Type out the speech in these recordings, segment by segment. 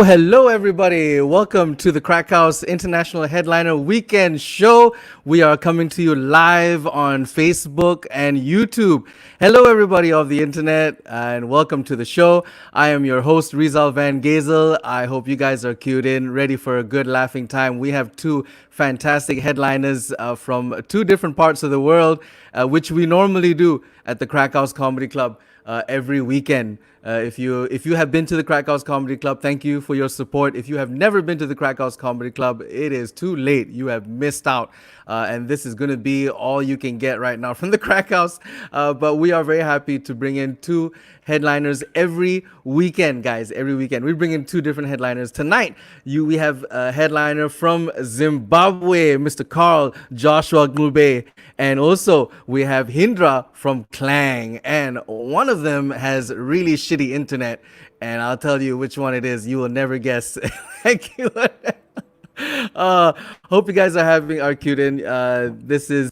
Hello, everybody. Welcome to the Crack House International Headliner Weekend Show. We are coming to you live on Facebook and YouTube. Hello, everybody of the internet, and welcome to the show. I am your host, RIZAL Van GEYZEL. I hope you guys are queued in, ready for a good laughing time. We have two fantastic headliners from two different parts of the world, which we normally do at the Crack House Comedy Club every weekend. If you have been to the Crack House Comedy Club, thank you for your support. If you have never been to the Crack House Comedy Club, it is too late. You have missed out. And this is going to be all you can get right now from the Crack House. But we are very happy to bring in two headliners every weekend, guys. Every weekend we bring in two different headliners. Tonight we have a headliner from Zimbabwe, Mr. Carl Joshua Ncube, and also we have Hindra from Klang, and one of them has really shitty internet, and I'll tell you which one it is. You will never guess. Thank you. Hope you guys are cute in. This is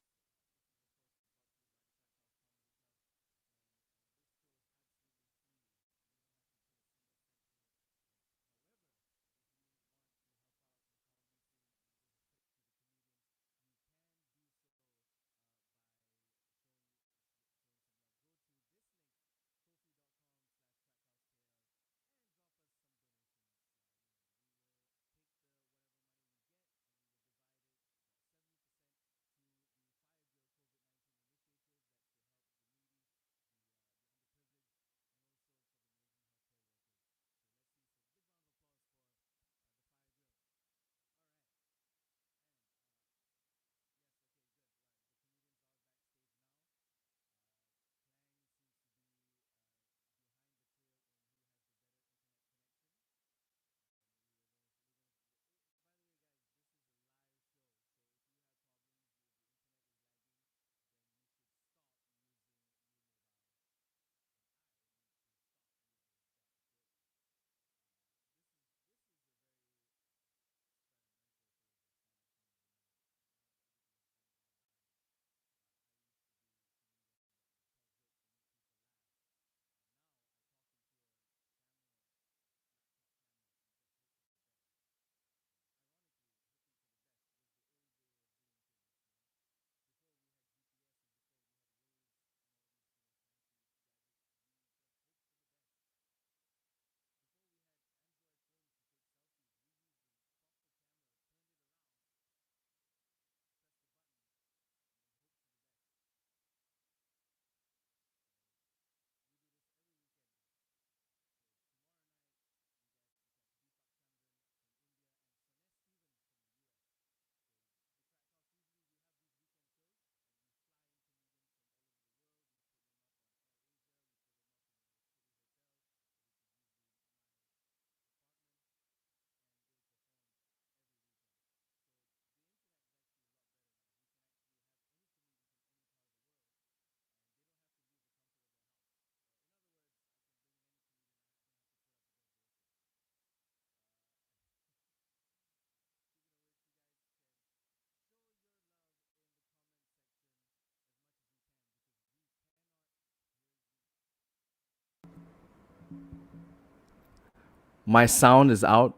my sound is out.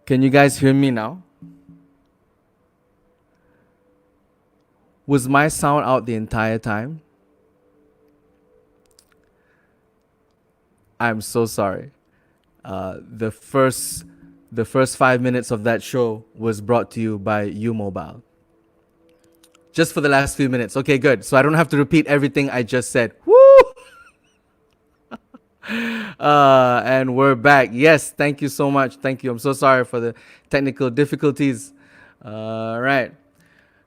Can you guys hear me now? Was my sound out the entire time? I'm so sorry. The first 5 minutes of that show was brought to you by U-Mobile. Just for the last few minutes. Okay, good. So I don't have to repeat everything I just said. Woo! And we're back. Yes, thank you so much. Thank you. I'm so sorry for the technical difficulties. Right.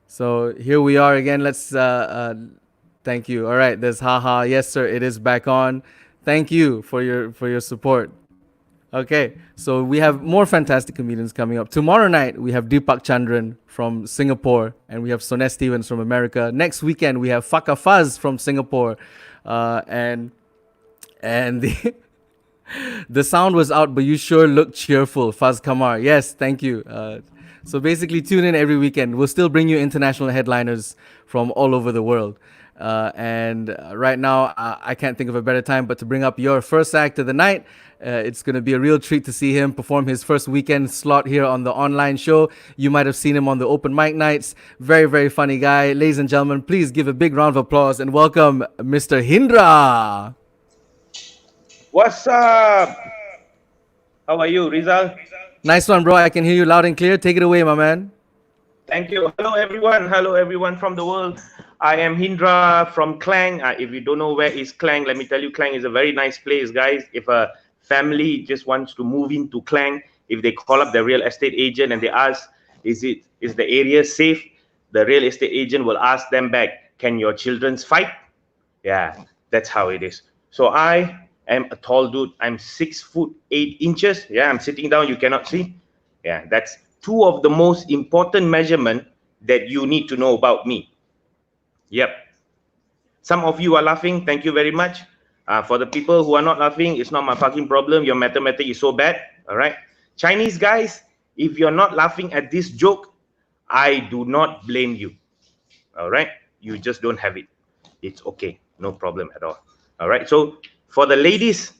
So here we are again. Let's thank you. All right, there's haha. Yes, sir. It is back on. Thank you for your support. Okay, so we have more fantastic comedians coming up. Tomorrow night, we have Deepak Chandran from Singapore, and we have Sones Stevens from America. Next weekend, we have Faka Faz from Singapore. And the, the sound was out, but you sure look cheerful, Faz Kamar. Yes, thank you. So basically, tune in every weekend. We'll still bring you international headliners from all over the world. And right now, I can't think of a better time but to bring up your first act of the night. It's going to be a real treat to see him perform his first weekend slot here on the online show. You might have seen him on the open mic nights. Very, very funny guy. Ladies and gentlemen, please give a big round of applause and welcome Mr. Hindra. What's up? How are you, Rizal? Nice one, bro. I can hear you loud and clear. Take it away, my man. Thank you. Hello, everyone. Hello, everyone from the world. I am Hindra from Klang. If you don't know where is Klang, let me tell you, Klang is a very nice place, guys. If a family just wants to move into Klang, if they call up the real estate agent and they ask, is the area safe? The real estate agent will ask them back, can your children fight? Yeah, that's how it is. So I am a tall dude. I'm 6'8". Yeah, I'm sitting down. You cannot see. Yeah, that's two of the most important measurement that you need to know about me. Yep. Some of you are laughing. Thank you very much. For the people who are not laughing, it's not my fucking problem. Your mathematics is so bad. All right. Chinese guys, if you're not laughing at this joke, I do not blame you. All right. You just don't have it. It's okay. No problem at all. All right. So for the ladies,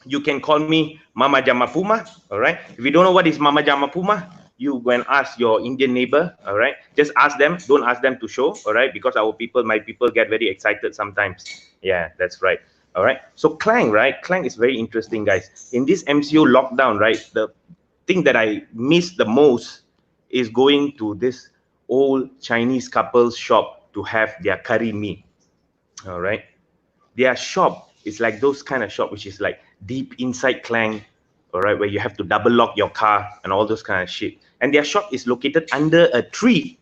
you can call me Mama Jamapuma. All right. If you don't know what is Mama Jamapuma, you go and ask your Indian neighbor. All right. Just ask them. Don't ask them to show. All right. Because my people get very excited sometimes. Yeah, that's right. All right. So Klang, right? Klang is very interesting, guys. In this MCO lockdown, right? The thing that I miss the most is going to this old Chinese couple's shop to have their curry mee. All right. Their shop is like those kind of shop, which is like deep inside Klang, all right, where you have to double lock your car and all those kind of shit. And their shop is located under a tree.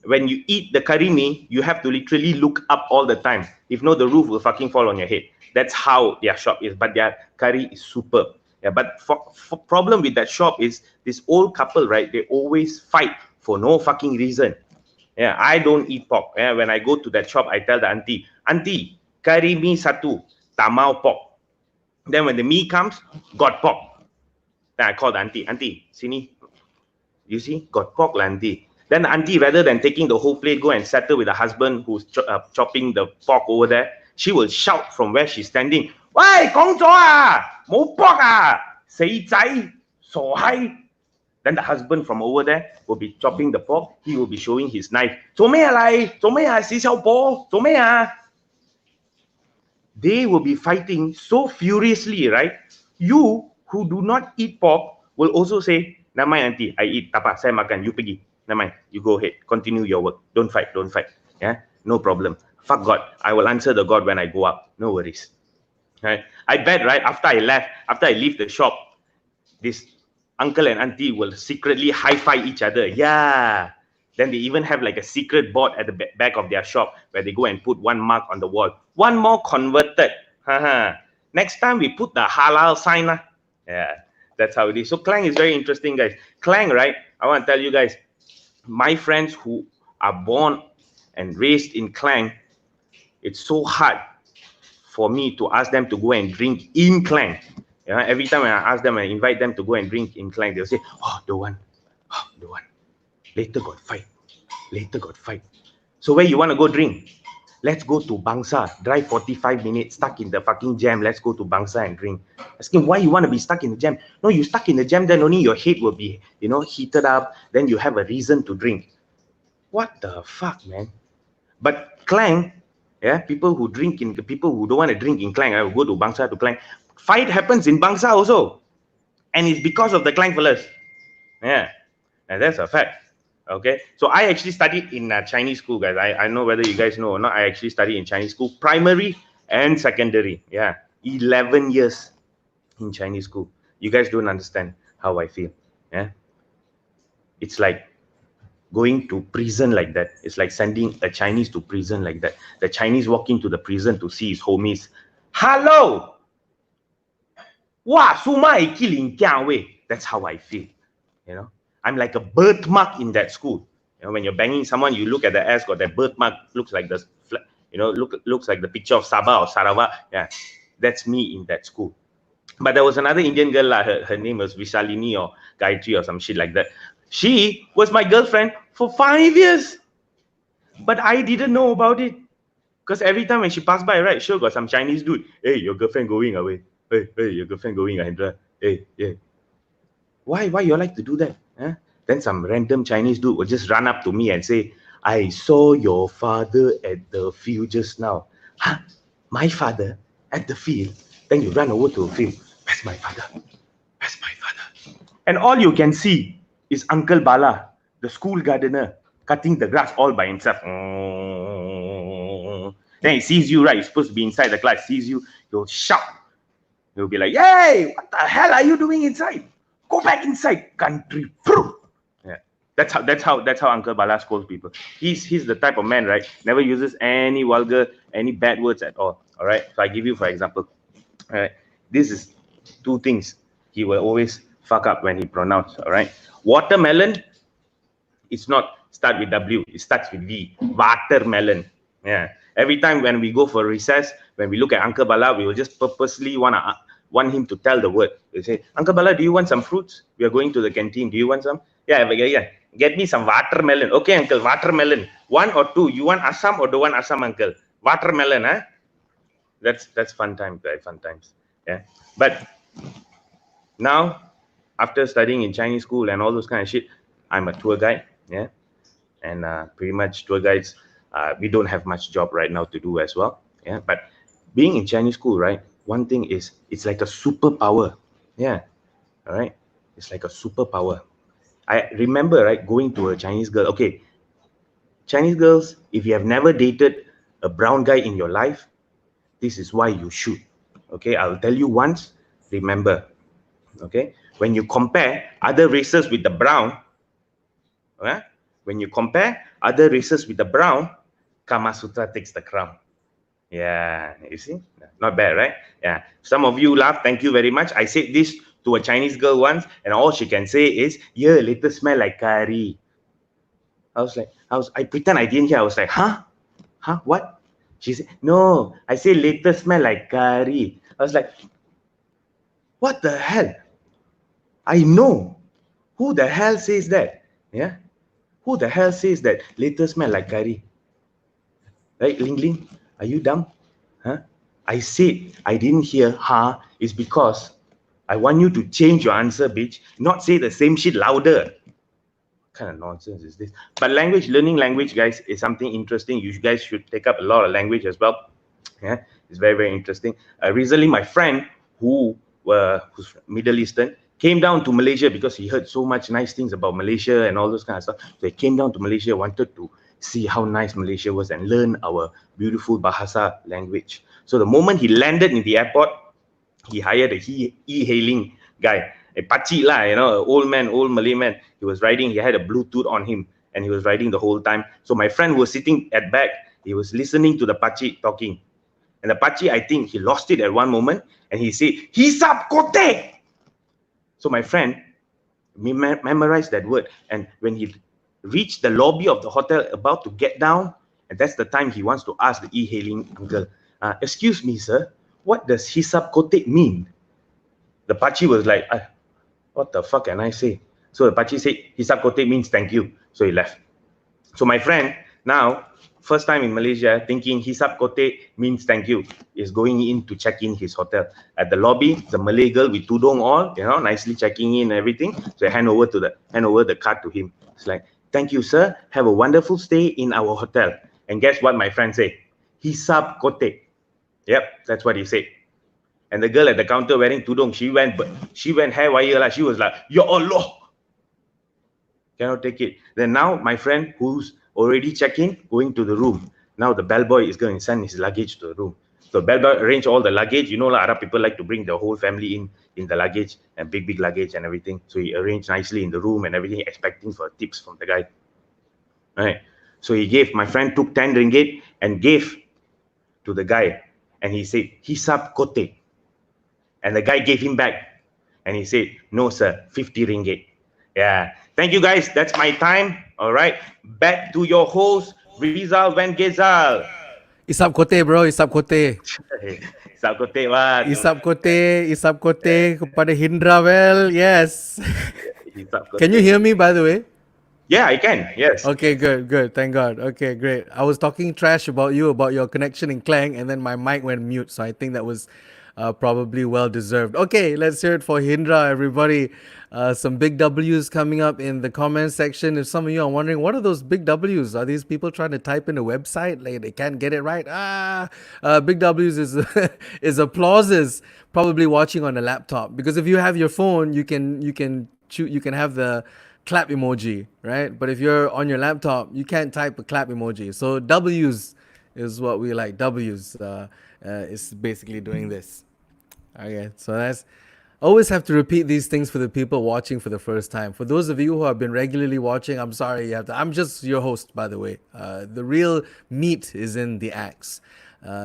When you eat the curry mee, you have to literally look up all the time. If not, the roof will fucking fall on your head. That's how their shop is. But their curry is superb. Yeah, but for problem with that shop is this old couple, right? They always fight for no fucking reason. Yeah, I don't eat pork. Yeah, when I go to that shop, I tell the auntie, curry mee satu, tamau pork. Then when the mee comes, got pork. Then I call the auntie, sini. You see, got pork lah auntie. Then the auntie, rather than taking the whole plate, go and settle with the husband who's chopping the pork over there, she will shout from where she's standing, "喂, 講咗啊，冇 pork 啊，死仔，傻閪." Then the husband from over there will be chopping the pork. He will be showing his knife. 做咩啊你？做咩啊？死小婆？做咩啊？ They will be fighting so furiously, right? You who do not eat pork will also say, "Never mind, auntie, I eat. Tak apa, saya makan. You pergi. Never mind. You go ahead. Continue your work. Don't fight. Don't fight. Yeah, no problem. Fuck God. I will answer the God when I go up. No worries." Right? I bet, right? After I leave the shop, this uncle and auntie will secretly high-five each other. Yeah. Then they even have like a secret board at the back of their shop where they go and put one mark on the wall. One more converted. Next time we put the halal sign. Yeah, that's how it is. So Klang is very interesting, guys. Klang, right? I want to tell you guys, my friends who are born and raised in Klang, it's so hard for me to ask them to go and drink in Klang. Yeah, every time I ask them, I invite them to go and drink in Klang, they'll say, "Oh, don't want. Oh, don't want. Later got fight. Later got fight." So where you want to go drink? Let's go to Bangsa. Drive 45 minutes, stuck in the fucking jam. Let's go to Bangsa and drink. Asking why you want to be stuck in the jam? No, you stuck in the jam, then only your head will be, heated up. Then you have a reason to drink. What the fuck, man? But Klang, yeah, people who don't want to drink in Klang, I will go to Bangsa to Klang. Fight happens in Bangsa also. And it's because of the Klang fellas. Yeah, and that's a fact. Okay, so I actually studied in Chinese school, guys. I know whether you guys know or not. I actually studied in Chinese school, primary and secondary. Yeah, 11 years in Chinese school. You guys don't understand how I feel. Yeah, it's like going to prison like that. It's like sending a Chinese to prison like that. The Chinese walk into the prison to see his homies. Hello, that's how I feel. I'm like a birthmark in that school. When you're banging someone, you look at the ass, got that birthmark, looks like the, looks like the picture of Sabah or Sarawak. Yeah, that's me in that school. But there was another Indian girl, her name was Vishalini or Gayatri or some shit like that. She was my girlfriend for 5 years. But I didn't know about it. Because every time when she passed by, right, sure got some Chinese dude. "Hey, your girlfriend going away. Hey, your girlfriend going, Hindra. Hey, yeah. Why you like to do that? Huh? Then some random Chinese dude will just run up to me and say, "I saw your father at the field just now." Huh? My father at the field? Then you run over to the field. "Where's my father? Where's my father?" And all you can see is Uncle Bala, the school gardener, cutting the grass all by himself. Then he sees you, right? You're supposed to be inside the class. Sees you, he'll shout. He'll be like, "Hey, what the hell are you doing inside? Go back inside, country fruit." Yeah, that's how Uncle Bala scolds people. He's the type of man, right? Never uses any vulgar, any bad words at all. All right. So I give you for example. All right. This is two things he will always fuck up when he pronounce. All right. Watermelon. It's not start with W. It starts with V. Watermelon. Yeah. Every time when we go for recess, when we look at Uncle Bala, we will just purposely want him to tell the word. They say, "Uncle Bala, do you want some fruits? We are going to the canteen. Do you want some?" Yeah. Get me some watermelon. Okay, uncle, watermelon. One or two. You want Assam or don't want Assam, uncle? Watermelon, huh? That's fun time, guys. Fun times. Yeah. But now, after studying in Chinese school and all those kind of shit, I'm a tour guide. Yeah. And pretty much tour guides, we don't have much job right now to do as well. Yeah. But being in Chinese school, right? One thing is it's like a superpower. Yeah. All right. It's like a superpower. I remember, right, going to a Chinese girl. Okay, Chinese girls, if you have never dated a brown guy in your life, this is why you should. Okay, I'll tell you once, remember. Okay, when you compare other races with the brown, when you compare other races with the brown, Kama Sutra takes the crown. Yeah, you see, not bad, right? Yeah, some of you laugh. Thank you very much. I said this to a Chinese girl once, and all she can say is, "Yeah, later smell like curry." I pretend I didn't hear. I was like, "Huh? What?" She said, "No, I say later smell like curry." I was like, "What the hell? I know. Who the hell says that? Yeah, who the hell says that later smell like curry? Right, Ling Ling? Are you dumb? Huh? I said I didn't hear, huh? It's because I want you to change your answer, bitch. Not say the same shit louder. What kind of nonsense is this? But learning language, guys, is something interesting. You guys should take up a lot of language as well. Yeah, it's very, very interesting. Recently, my friend who's Middle Eastern came down to Malaysia because he heard so much nice things about Malaysia and all those kind of stuff. So he came down to Malaysia, wanted to see how nice Malaysia was and learn our beautiful Bahasa language. So the moment he landed in the airport, he hired a e-hailing guy, a pakcik lah, you know, an old man, old Malay man. He was riding, he had a Bluetooth on him and he was riding the whole time. So my friend was sitting at back, he was listening to the pakcik talking. And the pakcik, I think he lost it at one moment and he said, "Hisap kote." So my friend memorized that word. And when he reached the lobby of the hotel, about to get down, and that's the time he wants to ask the e-hailing uncle, "Excuse me, sir, what does hisap kote mean?" The pakcik was like, "What the fuck can I say?" So the pakcik said, "Hisap kote means thank you." So he left. So my friend, now, first time in Malaysia, thinking hisap kote means thank you, is going in to check in his hotel. At the lobby, the Malay girl with tudung all, you know, nicely checking in and everything. So I hand over the card to him. It's like, "Thank you, sir. Have a wonderful stay in our hotel." And guess what my friend said? "Hisap kote." Yep, that's what he said. And the girl at the counter wearing tudung, she went hair wire lah. She was like, "Ya Allah, cannot take it." Then now my friend who's already check-in, going to the room. Now the bellboy is going to send his luggage to the room. So bellboy arrange all the luggage. You know, Arab people like to bring the whole family in the luggage and big luggage and everything. So he arranged nicely in the room and everything, expecting for tips from the guy. All right. So my friend took 10 ringgit and gave to the guy. And he said, "Hisap kote." And the guy gave him back. And he said, "No, sir, 50 ringgit. Yeah. Thank you, guys. That's my time. All right. Back to your host, Rizal Van Gezal. Isap kote, bro. Isap kote. Isap kote, what? Isap kote kepada Hindra, well, yes. Can you hear me, by the way? Yeah, I can. Yes. Okay, good. Thank God. Okay, great. I was talking trash about you, about your connection in Klang, and then my mic went mute. So I think that was probably well deserved. Okay, let's hear it for Hindra, everybody. Some big W's coming up in the comment section. If some of you are wondering, what are those big W's? Are these people trying to type in a website? Like they can't get it right? Big W's is applauses. Probably watching on a laptop, because if you have your phone, you can have clap emoji, right? But if you're on your laptop, you can't type a clap emoji. So W's is what we like. W's is basically doing this. Okay, so that's always have to repeat these things for the people watching for the first time. For those of you who have been regularly watching, I'm sorry you have to. I'm just your host, by the way. The real meat is in the axe.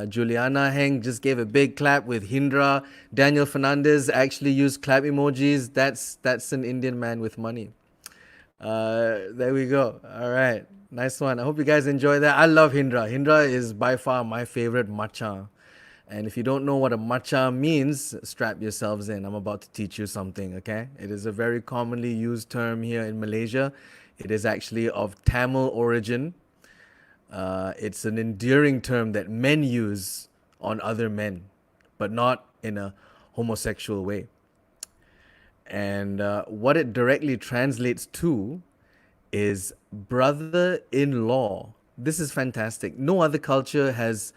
Juliana Heng just gave a big clap with Hindra. Daniel Fernandez actually used clap emojis. That's an Indian man with money. There we go. All right, nice one. I hope you guys enjoy that. I love Hindra. Hindra is by far my favorite matcha. And if you don't know what a matcha means, strap yourselves in. I'm about to teach you something, okay? It is a very commonly used term here in Malaysia. It is actually of Tamil origin. It's an endearing term that men use on other men, but not in a homosexual way. And what it directly translates to is brother-in-law. This is fantastic. No other culture has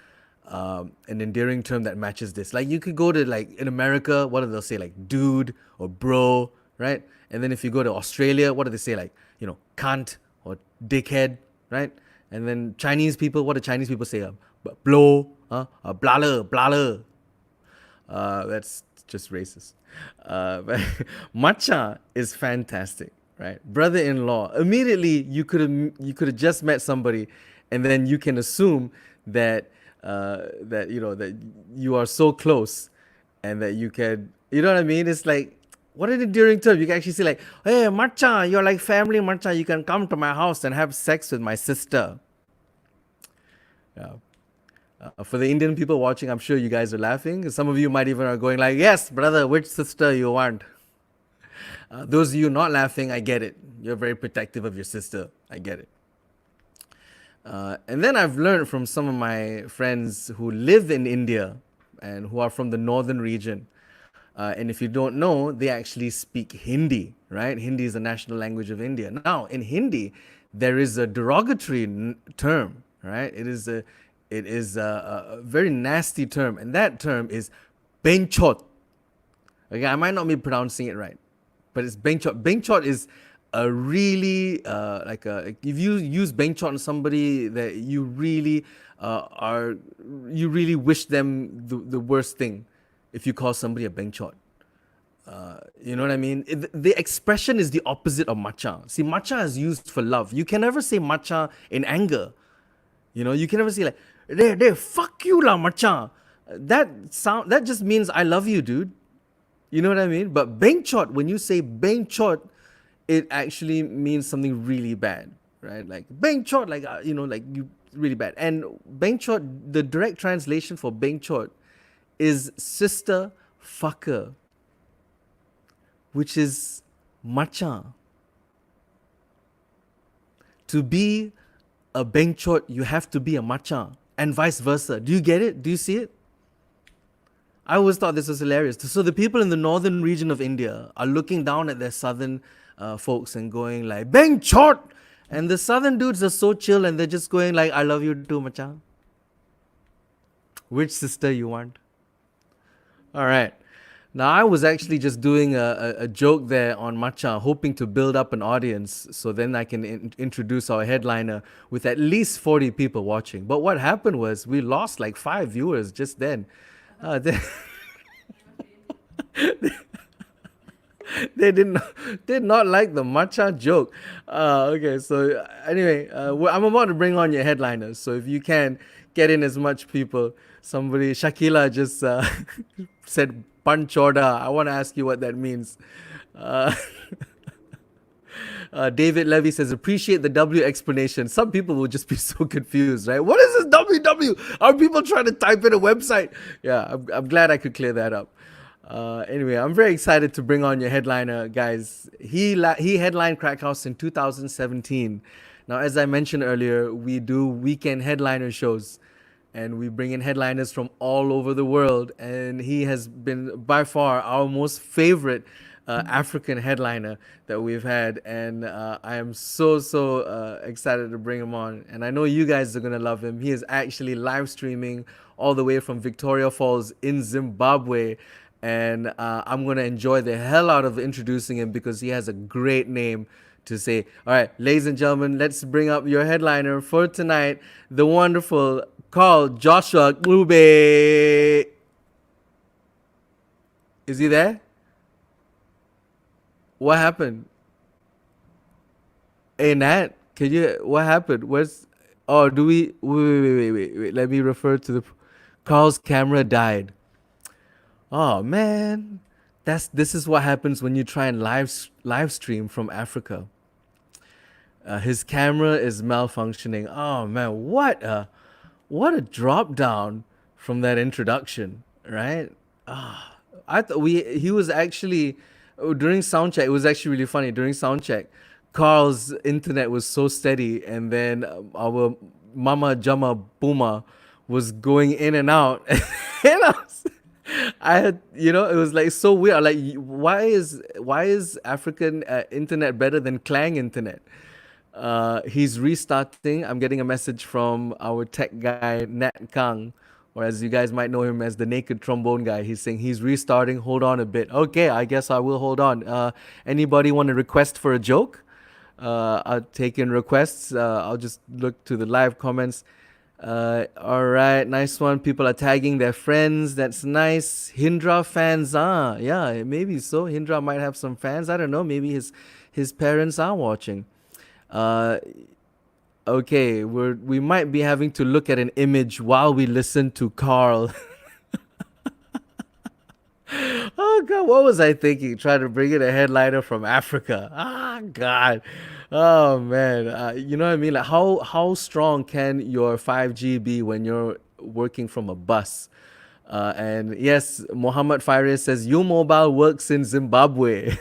an endearing term that matches this. Like you could go to like in America, what do they say? Like dude or bro, right? And then if you go to Australia, what do they say? Like, cunt or dickhead, right? And then Chinese people, what do Chinese people say? Blow, blala, blala. That's just racist. But matcha is fantastic, right? Brother-in-law. Immediately, you could have just met somebody, and then you can assume that that you are so close, and that you can, you know what I mean? It's like, what an endearing term. You can actually say like, hey, matcha, you're like family, matcha. You can come to my house and have sex with my sister. Yeah. For the Indian people watching, I'm sure you guys are laughing. Some of you might even are going like, yes, brother, which sister you want? Those of you not laughing, I get it. You're very protective of your sister. I get it. And then I've learned from some of my friends who live in India and who are from the northern region. And if you don't know, they actually speak Hindi, right? Hindi is the national language of India. Now, in Hindi, there is a derogatory term, right? It is a very nasty term, and that term is benchot. Okay, I might not be pronouncing it right, but it's benchot. Benchot is a really if you use benchot on somebody that you really you really wish them the worst thing. If you call somebody a benchot, you know what I mean? The expression is the opposite of matcha. See, matcha is used for love. You can never say matcha in anger. You can never say like, "Hey, fuck you lah, matcha." That just means I love you, dude. You know what I mean? But benchot, when you say benchot, it actually means something really bad, right? Like benchot, like like you really bad. And benchot, the direct translation for benchot is sister fucker, which is matcha. To be a benchot, you have to be a matcha, and vice versa. Do you get it? Do you see it? I always thought this was hilarious. So the people in the northern region of India are looking down at their southern folks and going like, benchot! And the southern dudes are so chill and they're just going like, I love you too, macha. Which sister you want? All right. Now, I was actually just doing a joke there on matcha, hoping to build up an audience so then I can introduce our headliner with at least 40 people watching. But what happened was we lost like 5 viewers just then. They did not like the matcha joke. Okay, so anyway, I'm about to bring on your headliners. So if you can get in as much people. Somebody, Shakila just said panchoda. I want to ask you what that means. David Levy says, appreciate the W explanation. Some people will just be so confused, right? What is this WW? Are people trying to type in a website? Yeah, I'm glad I could clear that up. Anyway, I'm very excited to bring on your headliner, guys. He headlined Crack House in 2017. Now, as I mentioned earlier, we do weekend headliner shows, and we bring in headliners from all over the world. And he has been by far our most favorite African headliner that we've had. And I am so excited to bring him on. And I know you guys are going to love him. He is actually live streaming all the way from Victoria Falls in Zimbabwe. And I'm going to enjoy the hell out of introducing him because he has a great name to say, all right, ladies and gentlemen, let's bring up your headliner for tonight, the wonderful Carl Joshua Glube. Is he there? What happened? Hey Nat, can you? What happened? What's? Oh, do we? Wait. Let me refer to the. Carl's camera died. Oh man, this is what happens when you try and live stream from Africa. His camera is malfunctioning. Oh man, what a drop down from that introduction, right? I thought he was actually during soundcheck. It was actually really funny during soundcheck. Carl's internet was so steady, and then our Mama Jama Buma was going in and out, and I had, it was like so weird. Like, why is African internet better than Clang internet? He's restarting. I'm getting a message from our tech guy Nat Kang, or as you guys might know him as the naked trombone guy. He's saying he's restarting. Hold on a bit. Okay, I guess I will hold on. Anybody want to request for a joke? I'll take in requests. I'll just look to the live comments. All right, nice one. People are tagging their friends. That's nice. Hindra fans, yeah, maybe so. Hindra might have some fans. I don't know. Maybe his parents are watching. Okay, we might be having to look at an image while we listen to Carl. Oh God, what was I thinking? Trying to bring in a headliner from Africa. Ah God. Oh man. You know what I mean? Like how strong can your 5G be when you're working from a bus? And yes, Muhammad Faris says your mobile works in Zimbabwe.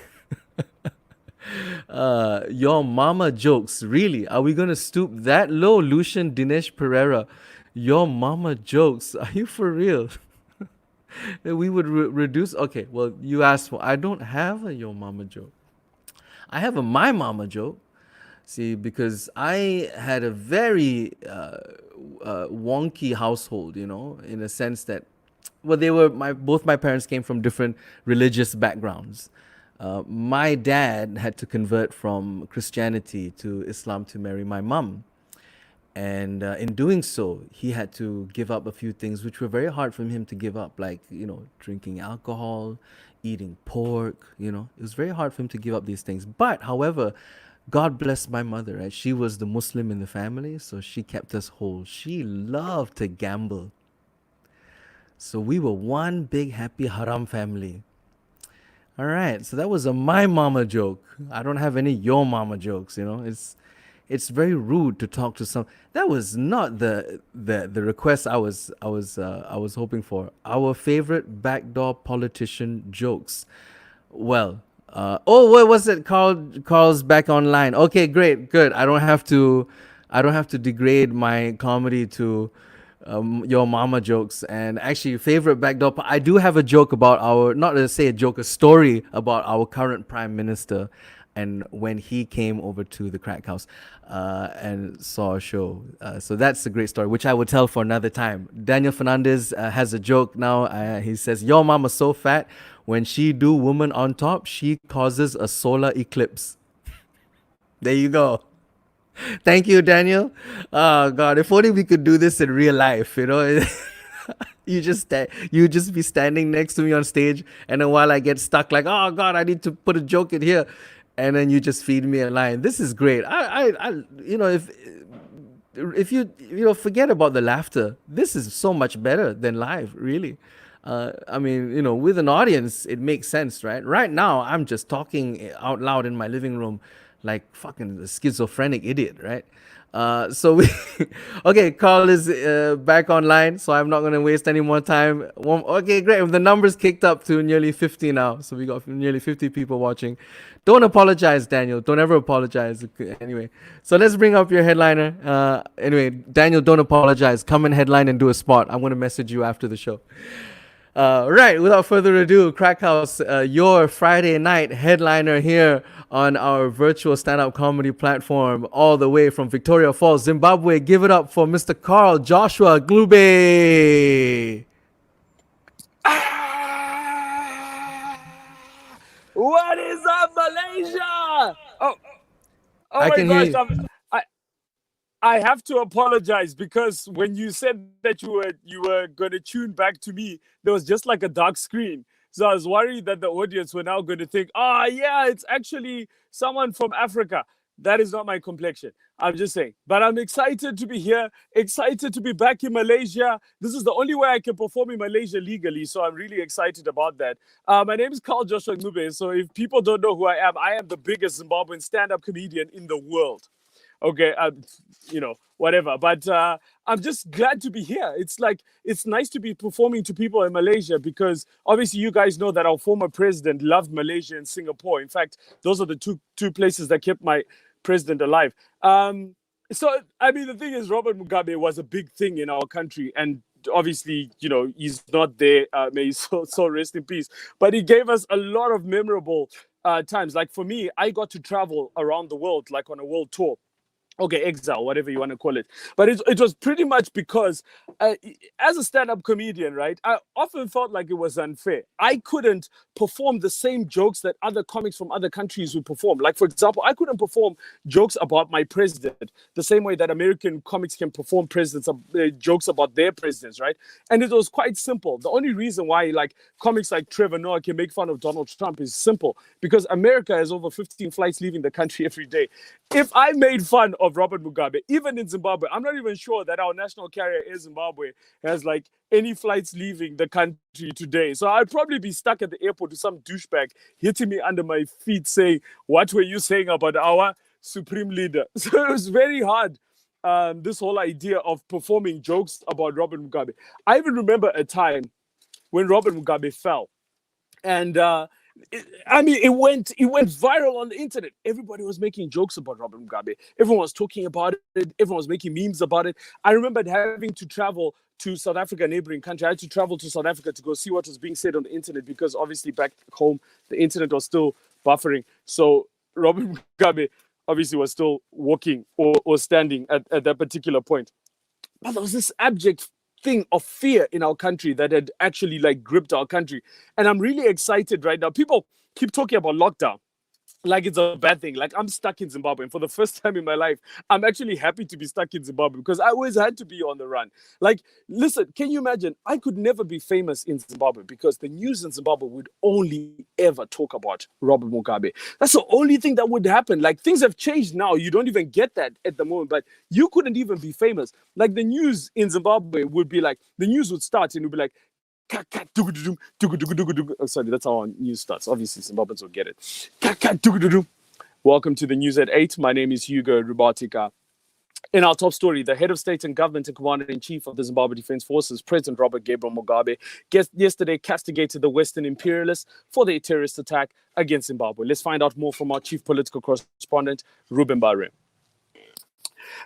Your mama jokes. Really? Are we gonna stoop that low, Lucian Dinesh Pereira? Your mama jokes. Are you for real? We would reduce. Okay, well, you asked for. I don't have a your mama joke. I have a my mama joke. See, because I had a very wonky household, in a sense that, well, they were both my parents came from different religious backgrounds. My dad had to convert from Christianity to Islam to marry my mum. And in doing so, he had to give up a few things which were very hard for him to give up, like, drinking alcohol, eating pork, It was very hard for him to give up these things. But, however, God bless my mother, right? She was the Muslim in the family, so she kept us whole. She loved to gamble. So we were one big happy haram family. All right, so that was a my mama joke. I don't have any your mama jokes, It's very rude to talk to some. That was not the request I was hoping for. Our favorite backdoor politician jokes. Well, what was it called? Carl's back online. Okay, great, good. I don't have to degrade my comedy to your mama jokes. And actually, favorite backdoor. I do have a joke about not to say a joke, a story about our current prime minister. And when he came over to the Crack House and saw a show. So that's a great story, which I will tell for another time. Daniel Fernandez has a joke now. He says, your mama's so fat, when she do woman on top, she causes a solar eclipse. There you go. Thank you, Daniel. Oh, God, if only we could do this in real life, You just be standing next to me on stage, and then while I get stuck, like, oh God, I need to put a joke in here, and then you just feed me a line. This is great. If you forget about the laughter, this is so much better than live, really. With an audience, it makes sense, right? Right now, I'm just talking out loud in my living room, like fucking a schizophrenic idiot, right? Okay, Carl is back online, so I'm not going to waste any more time. Okay, great. The numbers kicked up to nearly 50 now, so we got nearly 50 people watching. Don't apologize, Daniel. Don't ever apologize. Anyway, so let's bring up your headliner. Anyway, Daniel, don't apologize. Come and headline and do a spot. I'm going to message you after the show. Right, without further ado, Crack House, your Friday night headliner here on our virtual stand-up comedy platform, all the way from Victoria Falls, Zimbabwe. Give it up for Mr. Carl Joshua Glube. What is up, Malaysia? Oh, Oh I my can hear gosh, you. I I have to apologize because when you said that you were going to tune back to me, there was just like a dark screen. So I was worried that the audience were now going to think, "Ah, yeah, it's actually someone from Africa." That is not my complexion. I'm just saying. But I'm excited to be here, excited to be back in Malaysia. This is the only way I can perform in Malaysia legally. So I'm really excited about that. My name is Carl Joshua Ncube. So if people don't know who I am the biggest Zimbabwean stand up comedian in the world. Okay, whatever. But I'm just glad to be here. It's like it's nice to be performing to people in Malaysia because obviously you guys know that our former president loved Malaysia and Singapore. In fact, those are the two places that kept my president alive. So I mean, the thing is, Robert Mugabe was a big thing in our country, and obviously, he's not there. May he so rest in peace. But he gave us a lot of memorable times. Like for me, I got to travel around the world, like on a world tour. Okay, exile, whatever you want to call it. But it was pretty much because as a stand-up comedian, right, I often felt like it was unfair. I couldn't perform the same jokes that other comics from other countries would perform. Like, for example, I couldn't perform jokes about my president the same way that American comics can perform jokes about their presidents, right? And it was quite simple. The only reason why, like, comics like Trevor Noah can make fun of Donald Trump is simple. Because America has over 15 flights leaving the country every day. If I made fun of Robert Mugabe, even in Zimbabwe, I'm not even sure that our national carrier Air Zimbabwe has like any flights leaving the country today. So I'd probably be stuck at the airport with some douchebag hitting me under my feet saying, "What were you saying about our supreme leader?" So it was very hard. This whole idea of performing jokes about Robert Mugabe. I even remember a time when Robert Mugabe fell. And it went viral on the internet. Everybody was making jokes about Robert Mugabe. Everyone was talking about it. Everyone was making memes about it. I remembered having to travel to South Africa, a neighboring country. I had to travel to South Africa to go see what was being said on the internet because obviously back home the internet was still buffering. So Robert Mugabe obviously was still walking or standing at that particular point. But there was this abject thing of fear in our country that had actually like gripped our country. And I'm really excited right now. People keep talking about lockdown like it's a bad thing. Like I'm stuck in Zimbabwe. And for the first time in my life, I'm actually happy to be stuck in Zimbabwe because I always had to be on the run. Like, listen, can you imagine? I could never be famous in Zimbabwe because the news in Zimbabwe would only ever talk about Robert Mugabe. That's the only thing that would happen. Like things have changed now. You don't even get that at the moment, but you couldn't even be famous. Like the news in Zimbabwe would be like, the news would start and it would be like, oh, sorry, that's how our news starts. Obviously, Zimbabweans will get it. Welcome to the news at 8. My name is Hugo Rubatika. In our top story, the head of state and government and commander-in-chief of the Zimbabwe Defense Forces, President Robert Gabriel Mugabe, yesterday castigated the Western imperialists for their terrorist attack against Zimbabwe. Let's find out more from our chief political correspondent, Ruben Barre.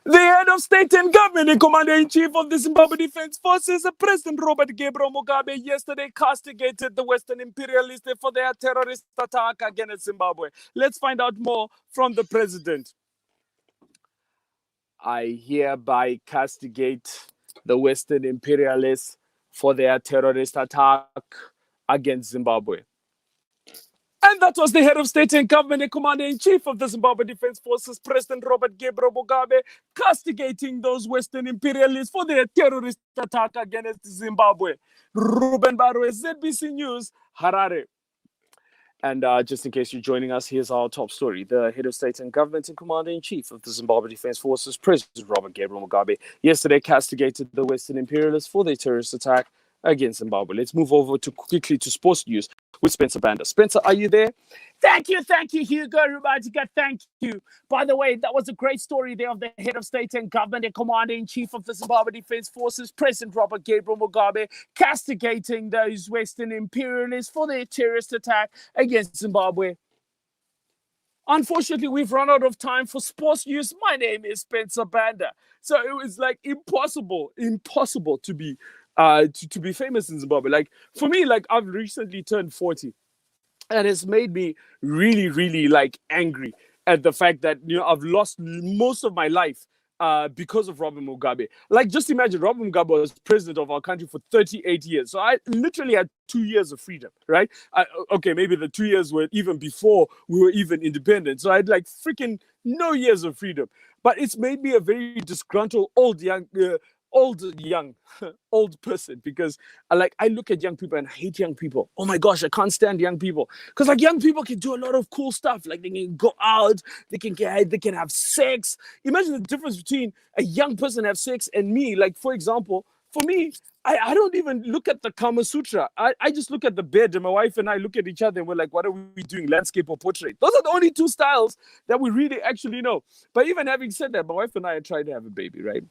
The head of state and government and commander-in-chief of the Zimbabwe Defense Forces, President Robert Gabriel Mugabe, yesterday castigated the Western imperialists for their terrorist attack against Zimbabwe. Let's find out more from the president. I hereby castigate the Western imperialists for their terrorist attack against Zimbabwe. And that was the head of state and government and commander-in-chief of the Zimbabwe Defense Forces, President Robert Gabriel Mugabe, castigating those Western imperialists for their terrorist attack against Zimbabwe. Ruben Barwe, ZBC News, Harare. And just in case you're joining us, here's our top story. The head of state and government and commander-in-chief of the Zimbabwe Defense Forces, President Robert Gabriel Mugabe, yesterday castigated the Western imperialists for their terrorist attack against Zimbabwe. Let's move over quickly to sports news with Spencer Banda. Spencer, are you there? Thank you, Hugo Rubatika. Thank you. By the way, that was a great story there of the head of state and government and commander-in-chief of the Zimbabwe Defense Forces, President Robert Gabriel Mugabe, castigating those Western imperialists for their terrorist attack against Zimbabwe. Unfortunately, we've run out of time for sports news. My name is Spencer Banda. So it was like impossible to be to be famous in Zimbabwe. Like for me, like I've recently turned 40, and it's made me really, really like angry at the fact that I've lost most of my life because of Robert Mugabe. Like, just imagine, Robert Mugabe was president of our country for 38 years. So I literally had 2 years of freedom, right? Okay, maybe the 2 years were even before we were even independent. So I had like freaking no years of freedom. But it's made me a very disgruntled old person, because I look at young people and I hate young people. Oh my gosh, I can't stand young people, because like young people can do a lot of cool stuff. Like they can go out, they can have sex. Imagine the difference between a young person have sex and me. Like, for example, for me, I don't even look at the Kama Sutra. I just look at the bed, and my wife and I look at each other and we're like, what are we doing, landscape or portrait? Those are the only two styles that we really actually know. But even having said that, my wife and I are trying to have a baby, right?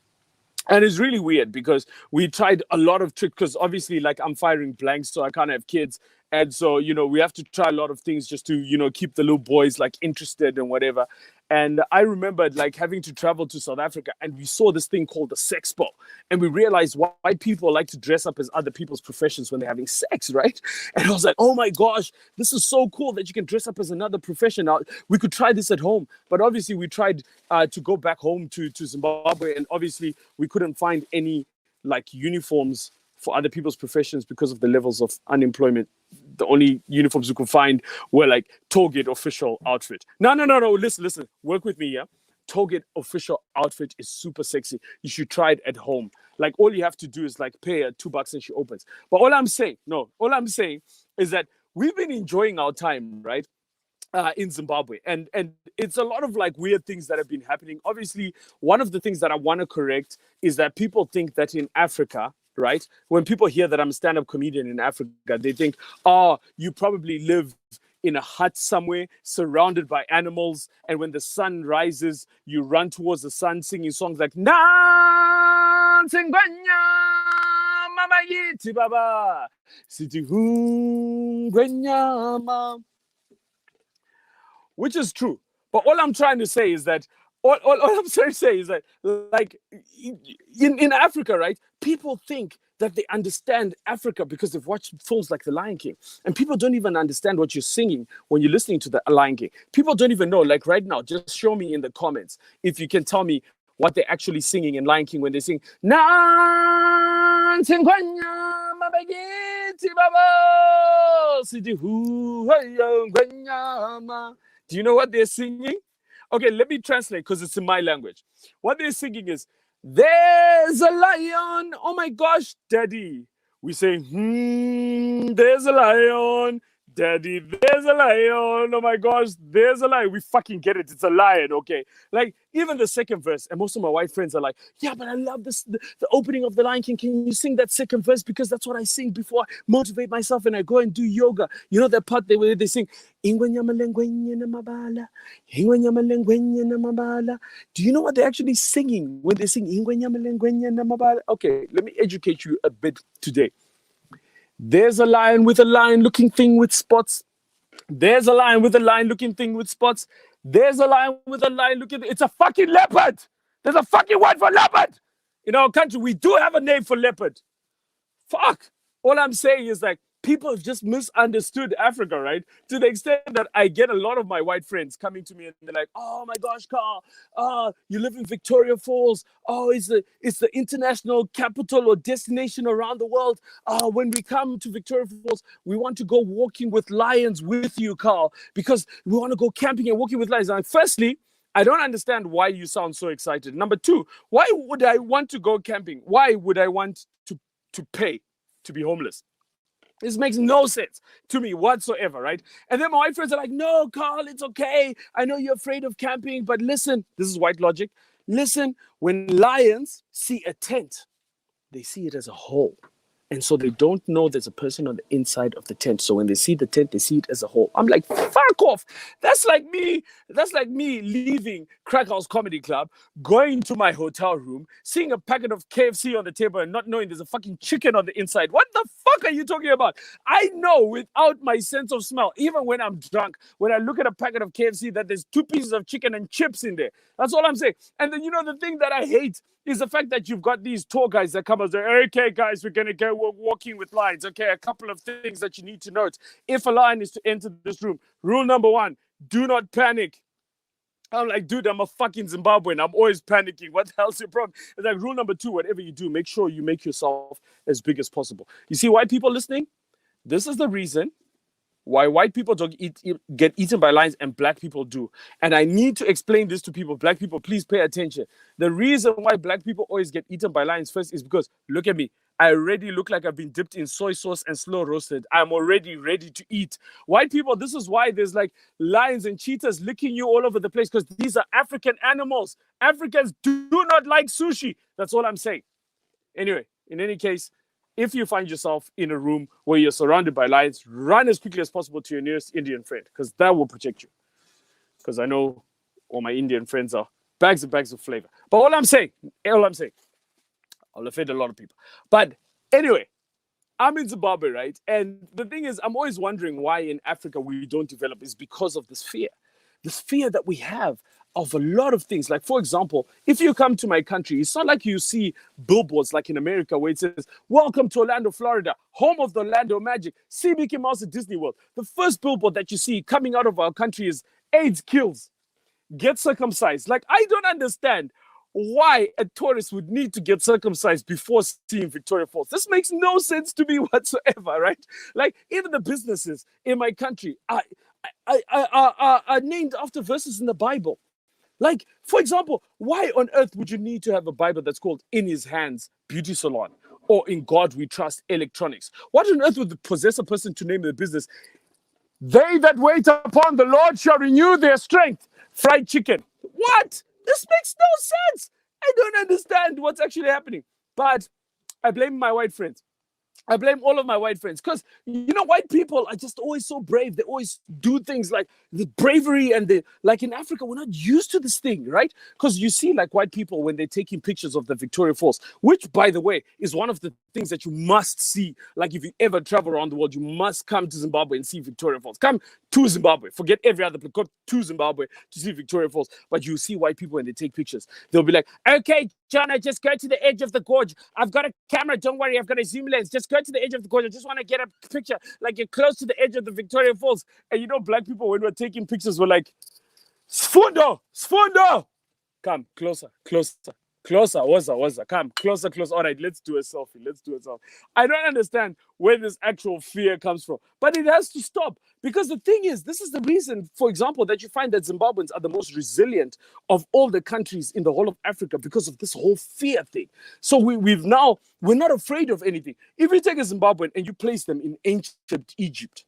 And it's really weird because we tried a lot of tricks, because obviously, like, I'm firing blanks, so I can't have kids. And so, we have to try a lot of things just to, keep the little boys like interested and whatever. And I remembered like having to travel to South Africa, and we saw this thing called the Sexpo. And we realized why people like to dress up as other people's professions when they're having sex, right? And I was like, oh my gosh, this is so cool that you can dress up as another profession. Now, we could try this at home. But obviously we tried to go back home to Zimbabwe, and obviously we couldn't find any like uniforms for other people's professions because of the levels of unemployment. The only uniforms we could find were like Target official outfit. No. Listen. Work with me, yeah? Target official outfit is super sexy. You should try it at home. Like, all you have to do is like pay her $2 and she opens. But all I'm saying is that we've been enjoying our time, right? In Zimbabwe, and it's a lot of like weird things that have been happening. Obviously, one of the things that I want to correct is that people think that in Africa, right, when people hear that I'm a stand-up comedian in Africa, they think, oh, you probably live in a hut somewhere surrounded by animals, and when the sun rises, you run towards the sun singing songs like Nansengwenya Mama Yiti Baba Siti Gwenya Ma. Which is true. But all I'm trying to say is that like in Africa, right, people think that they understand Africa because they've watched films like The Lion King. And people don't even understand what you're singing when you're listening to The Lion King. People don't even know. Like right now, just show me in the comments if you can tell me what they're actually singing in Lion King when they sing Nansengwenya Mabagiti Baba Sidi Hu Gwenya Ma. Do you know what they're singing? Okay, let me translate because it's in my language. What they're singing is, there's a lion. Oh my gosh, Daddy. We say, there's a lion. Daddy, there's a lion. Oh my gosh, there's a lion. We fucking get it. It's a lion, okay? Like, even the second verse, and most of my white friends are like, yeah, but I love this, the opening of The Lion King. Can you sing that second verse? Because that's what I sing before I motivate myself and I go and do yoga. You know that part where they sing, Ingwenyamalengwenya namabala, Ingwenyamalengwenya namabala. Do you know what they're actually singing when they sing Ingwenyamalengwenya namabala? Okay, let me educate you a bit today. There's a lion with a lion-looking thing with spots. There's a lion with a lion-looking thing with spots. There's a lion with a lion-looking... It's a fucking leopard. There's a fucking word for leopard. In our country, we do have a name for leopard. Fuck. All I'm saying is like, people have just misunderstood Africa, right? To the extent that I get a lot of my white friends coming to me and they're like, oh my gosh, Carl, you live in Victoria Falls. Oh, it's the international capital or destination around the world. When we come to Victoria Falls, we want to go walking with lions with you, Carl, because we want to go camping and walking with lions. And firstly, I don't understand why you sound so excited. Number two, why would I want to go camping? Why would I want to pay to be homeless? This makes no sense to me whatsoever, right? And then my white friends are like, no, Carl, it's okay. I know you're afraid of camping, but listen, this is white logic. Listen, when lions see a tent, they see it as a whole. And so they don't know there's a person on the inside of the tent. So when they see the tent, they see it as a whole. I'm like, fuck off. That's like me leaving Crack House Comedy Club, going to my hotel room, seeing a packet of KFC on the table and not knowing there's a fucking chicken on the inside. What the fuck are you talking about? I know without my sense of smell, even when I'm drunk, when I look at a packet of KFC, that there's 2 pieces of chicken and chips in there. That's all I'm saying. And then, the thing that I hate is the fact that you've got these tour guys that come and say, okay, guys, we're going to go walking with lions. Okay, a couple of things that you need to note. If a lion is to enter this room, rule number 1, do not panic. I'm like, dude, I'm a fucking Zimbabwean. I'm always panicking. What the hell's your problem? It's like rule number 2, whatever you do, make sure you make yourself as big as possible. You see, white people listening, this is the reason why white people don't get eaten by lions and black people do. And I need to explain this to people. Black people, please pay attention. The reason why black people always get eaten by lions first is because, look at me. I already look like I've been dipped in soy sauce and slow roasted. I'm already ready to eat. White people, this is why there's like lions and cheetahs licking you all over the place, because these are African animals. Africans do not like sushi. That's all I'm saying. Anyway, in any case, if you find yourself in a room where you're surrounded by lions, run as quickly as possible to your nearest Indian friend, because that will protect you. Because I know all my Indian friends are bags and bags of flavor. But all I'm saying, I'll offend a lot of people. But anyway, I'm in Zimbabwe, right? And the thing is, I'm always wondering why in Africa we don't develop is because of this fear that we have of a lot of things. Like, for example, if you come to my country, it's not like you see billboards like in America where it says, welcome to Orlando, Florida, home of the Orlando Magic. See Mickey Mouse at Disney World. The first billboard that you see coming out of our country is AIDS kills. Get circumcised. Like, I don't understand why a tourist would need to get circumcised before seeing Victoria Falls. This makes no sense to me whatsoever, right? Like, even the businesses in my country are named after verses in the Bible. Like, for example, why on earth would you need to have a Bible that's called In His Hands Beauty Salon or In God We Trust Electronics? What on earth would possess a person to name the business? They that wait upon the Lord shall renew their strength. Fried chicken. What? This makes no sense. I don't understand what's actually happening. But I blame my white friends. I blame all of my white friends because, you know, white people are just always so brave. They always do things like the bravery and like in Africa, we're not used to this thing, right? Because you see like white people when they're taking pictures of the Victoria Falls, which, by the way, is one of the things that you must see. Like if you ever travel around the world, you must come to Zimbabwe and see Victoria Falls. Come to Zimbabwe. Forget every other place. Go to Zimbabwe to see Victoria Falls. But you see white people when they take pictures. They'll be like, okay, John, I just go to the edge of the gorge. I've got a camera. Don't worry. I've got a zoom lens. Just go to the edge of the gorge. I just want to get a picture. Like you're close to the edge of the Victoria Falls. And you know, black people, when we're taking pictures, we're like, Sfundo. Come closer. Waza. Come closer. All right, let's do a selfie. I don't understand where this actual fear comes from, but it has to stop. Because the thing is, this is the reason, for example, that you find that Zimbabweans are the most resilient of all the countries in the whole of Africa because of this whole fear thing. So we're not afraid of anything. If you take a Zimbabwean and you place them in ancient Egypt,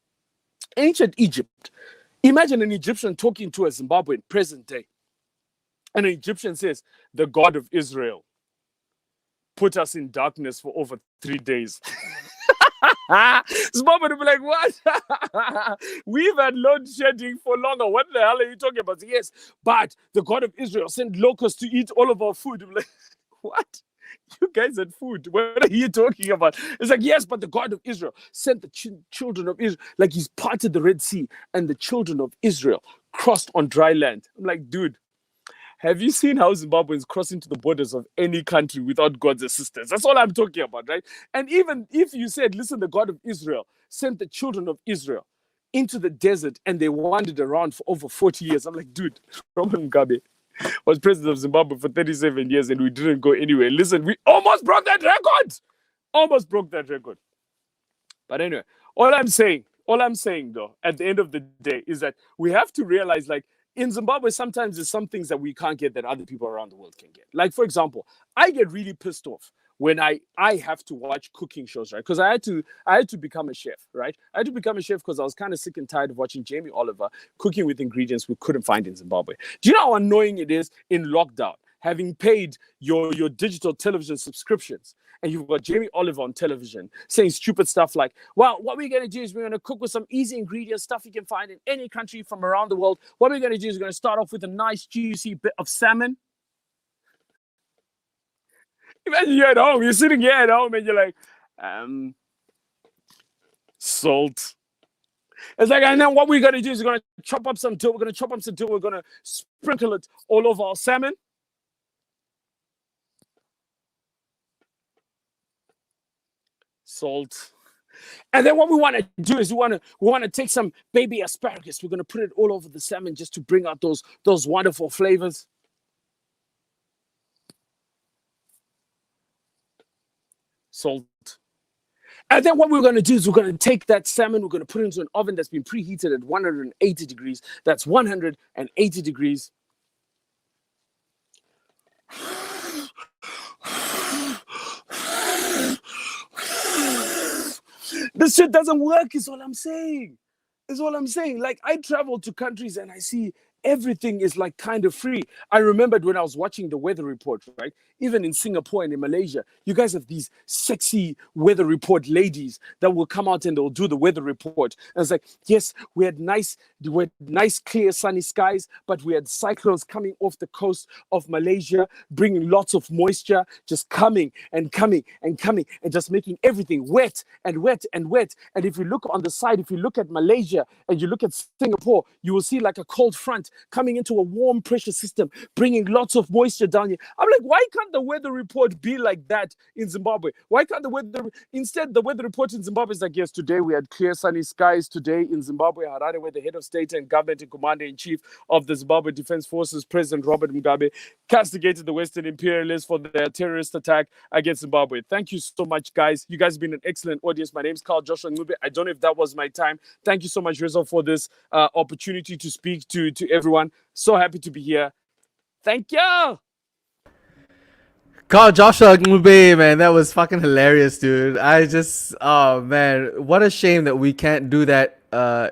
imagine an Egyptian talking to a Zimbabwean present day. And an Egyptian says, the God of Israel put us in darkness for over 3 days. Zimbabwe will be like, what? We've had load shedding for longer. What the hell are you talking about? Yes, but the God of Israel sent locusts to eat all of our food. I'm like, what? You guys had food. What are you talking about? It's like, yes, but the God of Israel sent the children of Israel. Like he's parted the Red Sea and the children of Israel crossed on dry land. I'm like, dude. Have you seen how Zimbabweans cross into the borders of any country without God's assistance? That's all I'm talking about, right? And even if you said, listen, the God of Israel sent the children of Israel into the desert and they wandered around for over 40 years. I'm like, dude, Robert Mugabe was president of Zimbabwe for 37 years and we didn't go anywhere. Listen, we almost broke that record. But anyway, all I'm saying though, at the end of the day is that we have to realize, like, in Zimbabwe, sometimes there's some things that we can't get that other people around the world can get. Like, for example, I get really pissed off when I have to watch cooking shows, right? Because I had to become a chef, right? I had to become a chef because I was kind of sick and tired of watching Jamie Oliver cooking with ingredients we couldn't find in Zimbabwe. Do you know how annoying it is in lockdown, having paid your digital television subscriptions, and you've got Jamie Oliver on television saying stupid stuff like, well, what we're going to do is we're going to cook with some easy ingredients, stuff you can find in any country from around the world. What we're going to do is we're going to start off with a nice, juicy bit of salmon. Imagine you're sitting here at home and you're like, salt. It's like, and then what we're going to do is we're going to chop up some dill. We're going to sprinkle it all over our salmon. Salt. And then what we want to do is we want to take some baby asparagus. We're going to put it all over the salmon just to bring out those wonderful flavors. Salt. And then what we're going to do is we're going to take that salmon, we're going to put it into an oven that's been preheated at 180 degrees. That's 180 degrees. This shit doesn't work, is all I'm saying. Is all I'm saying. Like, I travel to countries and I see everything is like kind of free. I remembered when I was watching the weather report, right? Even in Singapore and in Malaysia, you guys have these sexy weather report ladies that will come out and they'll do the weather report. And it's like, yes, we had nice, clear, sunny skies, but we had cyclones coming off the coast of Malaysia, bringing lots of moisture, just coming and coming and coming and just making everything wet and wet and wet. And if you look on the side, if you look at Malaysia and you look at Singapore, you will see like a cold front coming into a warm pressure system, bringing lots of moisture down here. I'm like, why can't the weather report be like that in Zimbabwe? Why can't the weather, instead the weather report in Zimbabwe is like, yes, today we had clear sunny skies. Today in Zimbabwe, Harare, where the head of state and government and commander-in-chief of the Zimbabwe Defense Forces, President Robert Mugabe, castigated the Western imperialists for their terrorist attack against Zimbabwe. Thank you so much, guys. You guys have been an excellent audience. My name is Carl Joshua Ncube. I don't know if that was my time. Thank you so much, Rizal, for this opportunity to speak to everyone. So happy to be here. Thank you. Carl Joshua Ncube, man, that was fucking hilarious, dude. Oh man, what a shame that we can't do that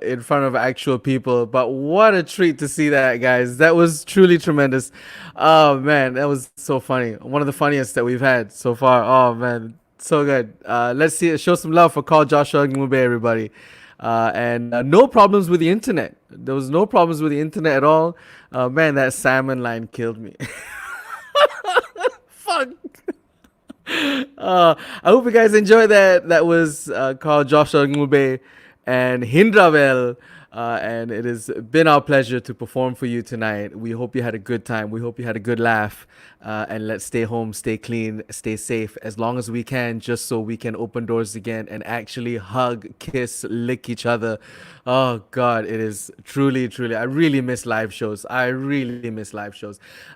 in front of actual people. But what a treat to see that, guys. That was truly tremendous. Oh man, that was so funny. One of the funniest that we've had so far. Oh man, so good. Let's show some love for Carl Joshua Ncube, everybody. And no problems with the internet. There was no problems with the internet at all. Man, that salmon line killed me. Fuck. I hope you guys enjoyed that. That was called Joshua Ncube and Hindra. And it has been our pleasure to perform for you tonight. We hope you had a good time. We hope you had a good laugh. And let's stay home, stay clean, stay safe as long as we can, just so we can open doors again and actually hug, kiss, lick each other. Oh, God, it is truly, truly. I really miss live shows.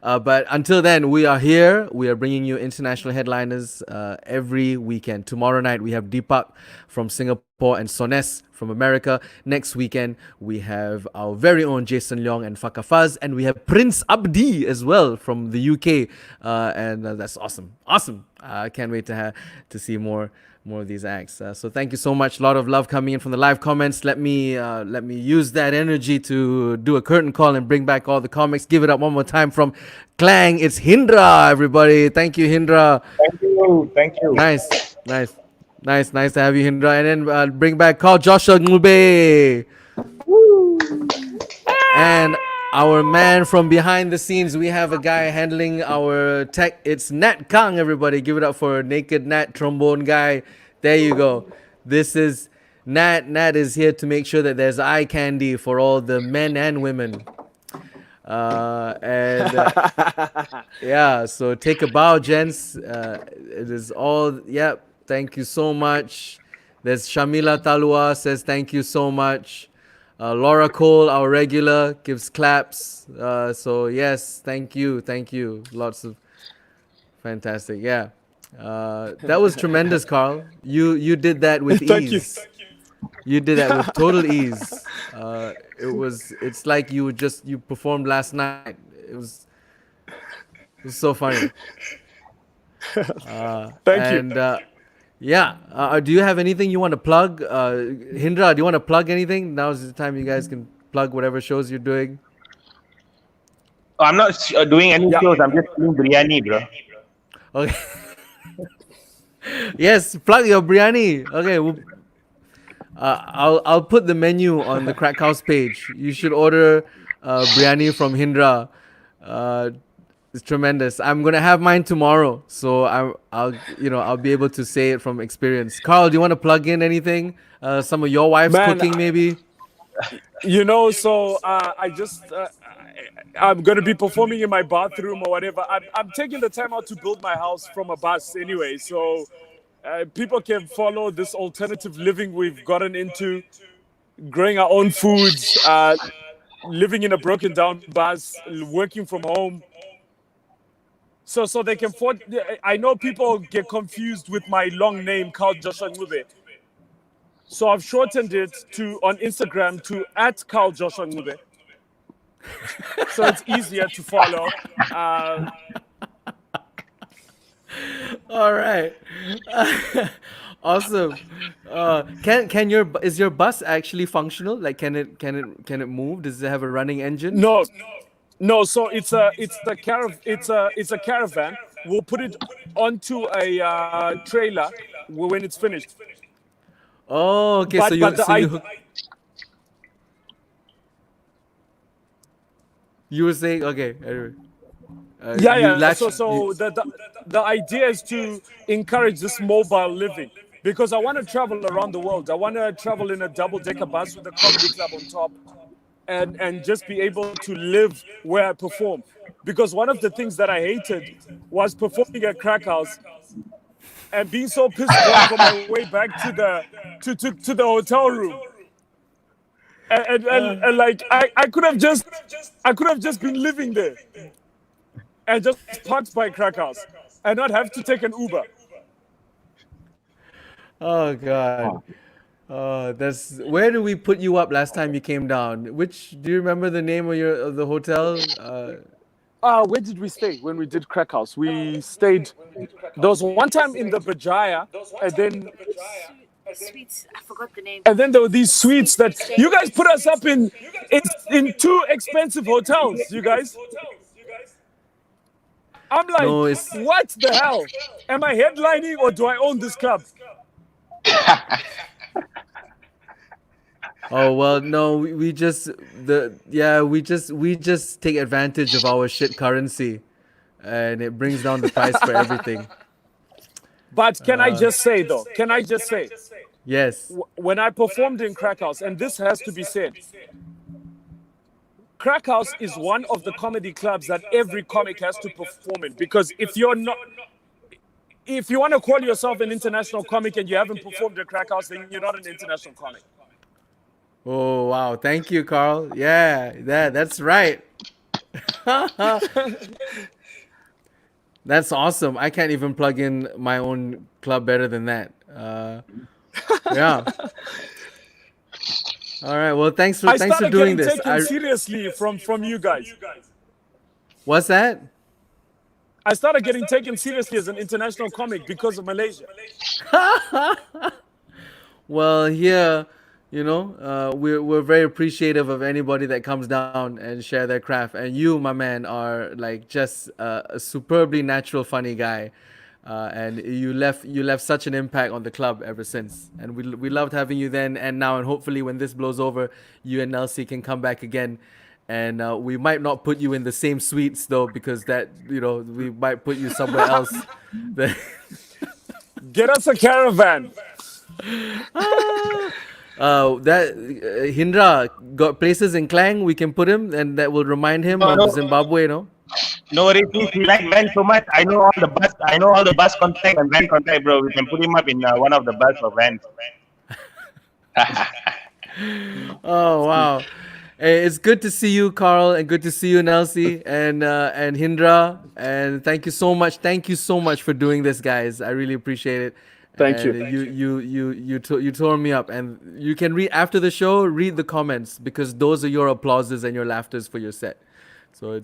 But until then, we are here. We are bringing you international headliners every weekend. Tomorrow night, we have Deepak from Singapore and Sones from America. Next weekend, we have our very own Jason Leong and Fakafaz, and we have Prince Abdi as well from the UK, and that's awesome. I can't wait to see more of these acts. So thank you so much. A lot of love coming in from the live comments. Let me use that energy to do a curtain call and bring back all the comics. Give it up one more time from Clang. It's Hindra, everybody. Thank you, Hindra. Thank you. Nice to have you, Hindra. And then bring back Carl Joshua Ncube. And our man from behind the scenes, we have a guy handling our tech. It's Nat Kang, everybody. Give it up for Naked Nat, trombone guy. There you go. This is Nat. Nat is here to make sure that there's eye candy for all the men and women. Yeah, so take a bow, gents. It is all, yep. Thank you so much. There's Shamila Talua says thank you so much. Laura Cole, our regular, gives claps. So yes, thank you. Lots of fantastic. Yeah, that was tremendous, Carl. You did that with ease. You did that with total ease. It's like you performed last night. It was so funny. Thank you. Yeah. Do you have anything you want to plug? Hindra, do you want to plug anything? Now's the time you guys can plug whatever shows you're doing. I'm not doing any shows. I'm just doing biryani, bro. Okay. Yes, plug your biryani. Okay. I'll put the menu on the Crack House page. You should order biryani from Hindra. It's tremendous. I'm gonna have mine tomorrow, so I'll be able to say it from experience. Carl, do you want to plug in anything? Some of your wife's cooking, maybe. So I'm gonna be performing in my bathroom or whatever. I'm taking the time out to build my house from a bus anyway. So people can follow this alternative living we've gotten into, growing our own foods, living in a broken down bus, working from home. So they can I know people get confused with my long name, Carl Joshua Ncube. So I've shortened it to on Instagram to @Carl Joshua Ncube. So it's easier to follow. All right. Awesome. Is your bus actually functional? Like, can it move? Does it have a running engine? No. So it's a caravan. We'll put it onto a trailer when it's finished. Oh, okay. You were saying, okay. Anyway. The idea is to encourage this mobile living, because I want to travel around the world. I want to travel in a double-decker bus with a comedy club on top, and just be able to live where I perform. Because one of the things that I hated was performing at Crack House and being so pissed off on my way back to the hotel room. And like I could have just been living there and just parked by Crack House and not have to take an Uber. Oh God. That's where did we put you up last time you came down? Do you remember the name of the hotel? Where did we stay when we did Crack House? We stayed. There was one time in the Bajaya, and then Sweets. I forgot the name. And then there were these suites that you guys put us up in two expensive hotels, you guys. I'm like, No, what the hell? Am I headlining or do I own this club? Oh well, no, we just take advantage of our shit currency, and it brings down the price for everything. But can I just say though? Can I just say? Yes. When I performed in Crack House, and this has to be said, Crack House is one of the comedy clubs that every comic has to perform in, because if you want to call yourself an international comic and you haven't performed at Crack House, then you're not an international comic. Oh wow! Thank you, Carl. Yeah, that's right. That's awesome. I can't even plug in my own club better than that. Yeah. All right. Well, thanks for doing this. I started getting taken seriously from you guys. What's that? I started getting taken seriously as an international comic because of Malaysia. Well, here, we're very appreciative of anybody that comes down and share their craft. And you, my man, are like just a superbly natural, funny guy. And you left such an impact on the club ever since. And we loved having you then and now. And hopefully when this blows over, you and Nelsie can come back again. And we might not put you in the same suites though, because we might put you somewhere else. Get us a caravan. Hindra got places in Klang. We can put him, and that will remind him of Zimbabwe. No worries. He like van so much. I know all the bus contact and van contact, bro. We can put him up in one of the bus or vans. Oh wow. Hey, it's good to see you, Carl, and good to see you, Nelsie, and Hindra. And thank you so much. Thank you so much for doing this, guys. I really appreciate it. Thank you. You tore me up, and you can read after the show. Read the comments, because those are your applauses and your laughters for your set. So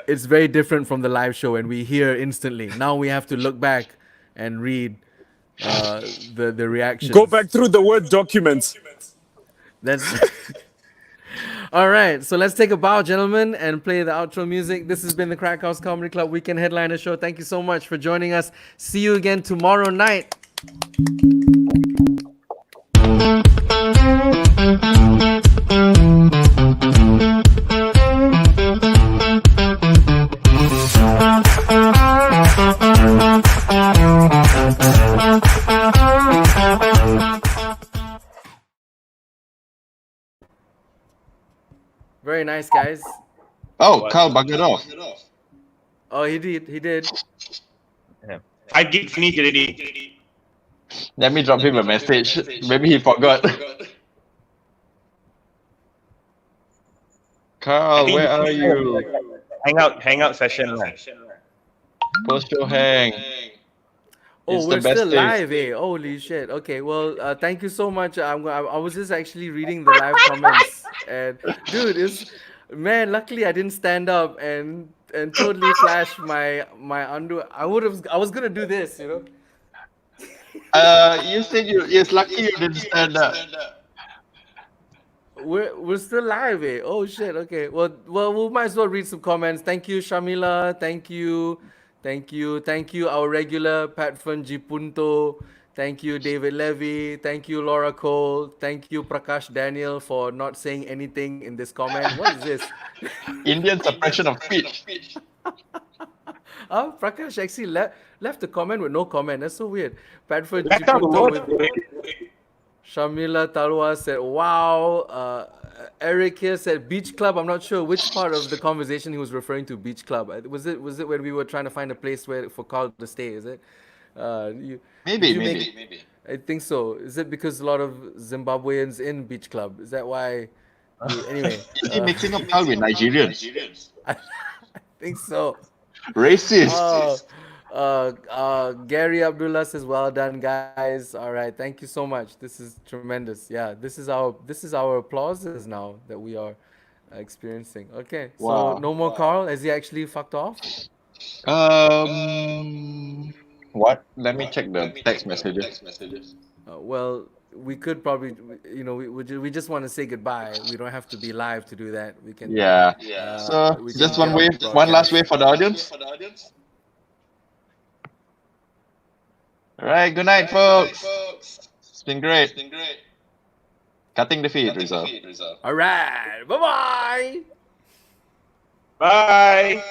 it's very different from the live show, and we hear instantly. Now we have to look back and read the reactions. Go back through the Word documents. That's all right. So let's take a bow, gentlemen, and play the outro music. This has been the Crack House Comedy Club Weekend Headliner Show. Thank you so much for joining us. See you again tomorrow night. Very nice, guys. Oh, Carl buggered off. Oh, he did. Yeah. 5 gig finished already. Let me drop him a message. Maybe he forgot. Carl, where are you? Hangout session lah. Post your hang. Oh, It's the we're best still thing. live, eh? Holy shit. Okay, well, thank you so much. I was just actually reading the live comments, and dude, man. Luckily, I didn't stand up and totally flash my underwear. I was gonna do this, you know. You said it's lucky you didn't stand up. We're still live, eh? Oh shit. Okay. Well, we might as well read some comments. Thank you, Shamila. Thank you. Our regular Patfan Jipunto. Thank you, David Levy. Thank you, Laura Cole. Thank you, Prakash Daniel, for not saying anything in this comment. What is this? Indian suppression of speech. Oh, Prakash actually left a comment with no comment. That's so weird. Patfan Let's talk Jipunto about with Shamila Talwa said, wow. Eric here said beach club. I'm not sure which part of the conversation he was referring to. Beach club. Was it when we were trying to find a place for Carl to stay? Is it? Maybe. I think so. Is it because a lot of Zimbabweans in beach club? Is that why? Anyway, Is he mixing up Carl with Nigerians? I think so. Racist. Gary Abdullah says, "Well done, guys. All right, thank you so much. This is tremendous. Yeah, this is our applauses now that we are experiencing. Okay, so Wow. no more Carl. Has he actually fucked off? What? Let me check the text messages. Well, we could probably, we just want to say goodbye. We don't have to be live to do that. We can. Yeah. So we can just get one on wave, the one last broadcast. wave for the audience. All right. Good night, folks. It's been great. Cutting the feed, Rizal. All right. Bye-bye. Bye.